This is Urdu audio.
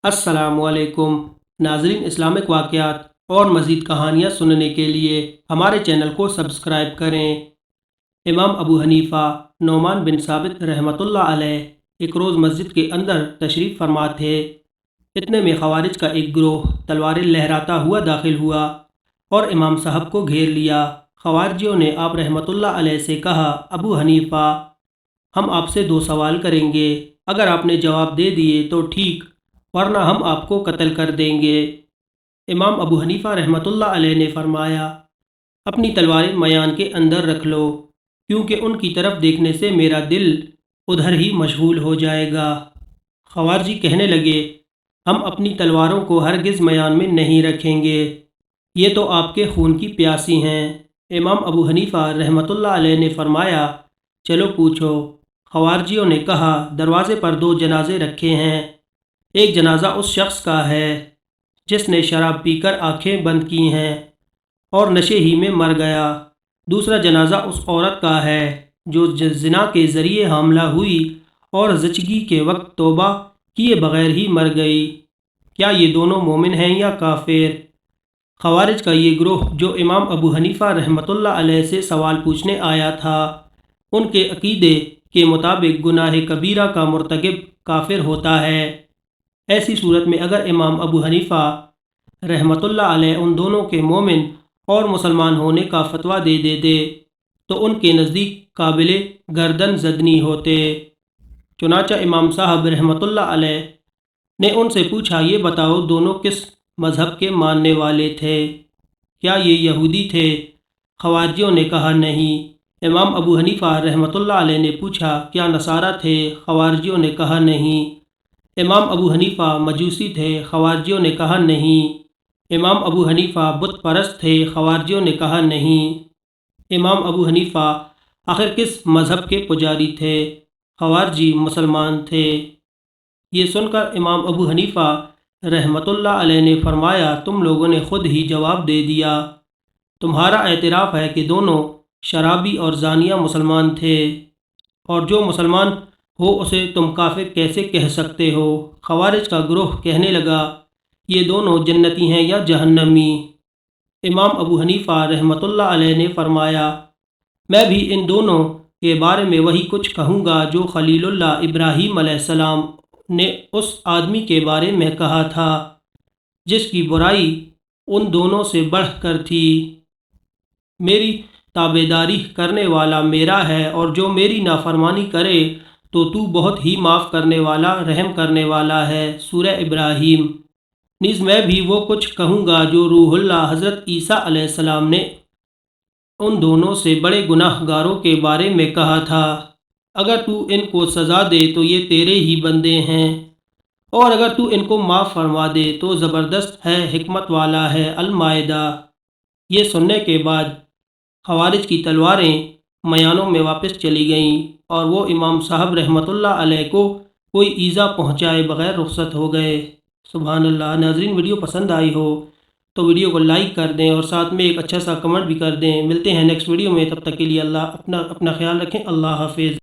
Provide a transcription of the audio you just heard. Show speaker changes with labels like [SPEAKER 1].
[SPEAKER 1] السلام علیکم ناظرین، اسلامک واقعات اور مزید کہانیاں سننے کے لیے ہمارے چینل کو سبسکرائب کریں۔ امام ابو حنیفہ نعمان بن ثابت رحمۃ اللہ علیہ ایک روز مسجد کے اندر تشریف فرما تھے۔ اتنے میں خوارج کا ایک گروہ تلواریں لہراتا ہوا داخل ہوا اور امام صاحب کو گھیر لیا۔ خوارجیوں نے آپ رحمۃ اللہ علیہ سے کہا، ابو حنیفہ، ہم آپ سے 2 سوال کریں گے، اگر آپ نے جواب دے دیے تو ٹھیک، ورنہ ہم آپ کو قتل کر دیں گے۔ امام ابو حنیفہ رحمۃ اللہ علیہ نے فرمایا، اپنی تلواریں میان کے اندر رکھ لو، کیونکہ ان کی طرف دیکھنے سے میرا دل ادھر ہی مشغول ہو جائے گا۔ خوارجی کہنے لگے، ہم اپنی تلواروں کو ہرگز میان میں نہیں رکھیں گے، یہ تو آپ کے خون کی پیاسی ہیں۔ امام ابو حنیفہ رحمۃ اللہ علیہ نے فرمایا، چلو پوچھو۔ خوارجیوں نے کہا، دروازے پر 2 جنازے رکھے ہیں، ایک جنازہ اس شخص کا ہے جس نے شراب پی کر آنکھیں بند کی ہیں اور نشے ہی میں مر گیا، دوسرا جنازہ اس عورت کا ہے جو زنا کے ذریعے حاملہ ہوئی اور زچگی کے وقت توبہ کیے بغیر ہی مر گئی، کیا یہ دونوں مومن ہیں یا کافر؟ خوارج کا یہ گروہ جو امام ابو حنیفہ رحمۃ اللہ علیہ سے سوال پوچھنے آیا تھا، ان کے عقیدے کے مطابق گناہ کبیرہ کا مرتکب کافر ہوتا ہے۔ ایسی صورت میں اگر امام ابو حنیفہ رحمۃ اللہ علیہ ان دونوں کے مومن اور مسلمان ہونے کا فتویٰ دے دیتے تو ان کے نزدیک قابل گردن زدنی ہوتے۔ چنانچہ امام صاحب رحمۃ اللہ علیہ نے ان سے پوچھا، یہ بتاؤ دونوں کس مذہب کے ماننے والے تھے؟ کیا یہ یہودی تھے؟ خوارجیوں نے کہا نہیں۔ امام ابو حنیفہ رحمۃ اللہ علیہ نے پوچھا، کیا نصارہ تھے؟ خوارجیوں نے کہا نہیں۔ امام ابو حنیفہ مجوسی تھے؟ خوارجیوں نے کہا نہیں۔ امام ابو حنیفہ بت پرست تھے؟ خوارجیوں نے کہا نہیں۔ امام ابو حنیفہ آخر کس مذہب کے پجاری تھے؟ خوارجی مسلمان تھے۔ یہ سن کر امام ابو حنیفہ رحمۃ اللہ علیہ نے فرمایا، تم لوگوں نے خود ہی جواب دے دیا، تمہارا اعتراف ہے کہ دونوں شرابی اور زانیہ مسلمان تھے، اور جو مسلمان ہو اسے تم کافر کیسے کہہ سکتے ہو؟ خوارج کا گروہ کہنے لگا، یہ دونوں جنتی ہیں یا جہنمی؟ امام ابو حنیفہ رحمۃ اللہ علیہ نے فرمایا، میں بھی ان دونوں کے بارے میں وہی کچھ کہوں گا جو خلیل اللہ ابراہیم علیہ السلام نے اس آدمی کے بارے میں کہا تھا جس کی برائی ان دونوں سے بڑھ کر تھی، میری تابعداری کرنے والا میرا ہے، اور جو میری نافرمانی کرے تو بہت ہی معاف کرنے والا، رحم کرنے والا ہے۔ سورہ ابراہیم۔ نیز میں بھی وہ کچھ کہوں گا جو روح اللہ حضرت عیسیٰ علیہ السلام نے ان دونوں سے بڑے گناہ گاروں کے بارے میں کہا تھا، اگر تو ان کو سزا دے تو یہ تیرے ہی بندے ہیں، اور اگر تو ان کو معاف فرما دے تو زبردست ہے، حکمت والا ہے۔ المائدہ۔ یہ سننے کے بعد خوارج کی تلواریں میانوں میں واپس چلی گئیں اور وہ امام صاحب رحمۃ اللہ علیہ کو کوئی ایذا پہنچائے بغیر رخصت ہو گئے۔ سبحان اللہ۔ ناظرین، ویڈیو پسند آئی ہو تو ویڈیو کو لائک کر دیں اور ساتھ میں ایک اچھا سا کمنٹ بھی کر دیں۔ ملتے ہیں نیکسٹ ویڈیو میں، تب تک کے لیے اپنا خیال رکھیں۔ اللہ حافظ۔